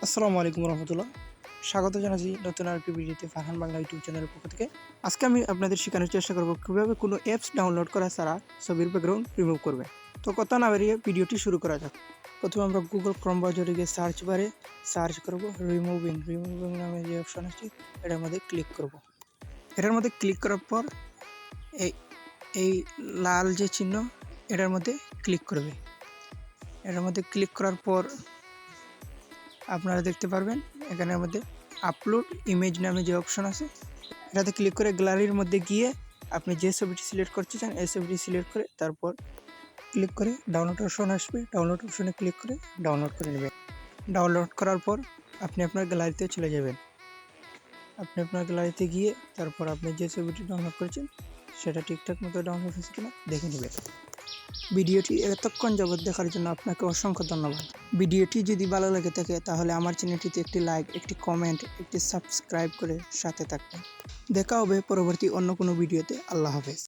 আসসালামু আলাইকুম রহমতুল্লাহ। স্বাগত জানাচ্ছি নতুন আরেকটি ভিডিওতে ফারহান বাংলা ইউটিউব চ্যানেলের পক্ষ থেকে। আজকে আমি আপনাদের শেখানোর চেষ্টা করব কীভাবে কোনো অ্যাপস ডাউনলোড করা ছাড়া ছবির ব্যাকগ্রাউন্ড রিমুভ করবে। তো কথা না বেরিয়ে ভিডিওটি শুরু করা যাক। প্রথমে আমরা গুগল ক্রোম ব্রাউজারে গিয়ে সার্চ বারে সার্চ করব রিমুভিং নামে যে অপশন আছে এটার মধ্যে ক্লিক করব। এটার মধ্যে ক্লিক করার পর এই এই লাল যে চিহ্ন এটার মধ্যে ক্লিক করবে। এটার মধ্যে ক্লিক করার পর আপনারা দেখতে পারবেন এখানের মধ্যে আপলোড ইমেজ নামে যে অপশন আছে এটাতে ক্লিক করে গ্যালারির মধ্যে গিয়ে আপনি যে ছবিটি সিলেক্ট করতে চান এই ছবিটি সিলেক্ট করে তারপর ক্লিক করে ডাউনলোড অপশন আসবে, ডাউনলোড অপশনে ক্লিক করে ডাউনলোড করে নেবেন। ডাউনলোড করার পর আপনি আপনার গ্যালারিতে চলে যাবেন। আপনি আপনার গ্যালারিতে গিয়ে তারপর আপনি যে ছবিটি ডাউনলোড করেছেন সেটা ঠিকঠাক মতো ডাউনলোড হয়েছে কিনা দেখে নেবেন। ভিডিওটি এতক্ষণ যাবৎ দেখার জন্য আপনাকে অসংখ্য ধন্যবাদ। ভিডিওটি যদি ভালো লাগে থাকে তাহলে আমার চ্যানেলটিতে একটি লাইক, একটি কমেন্ট, একটি সাবস্ক্রাইব করে সাথে থাকবেন। দেখা হবে পরবর্তী অন্য কোনো ভিডিওতে। আল্লাহ হাফেজ।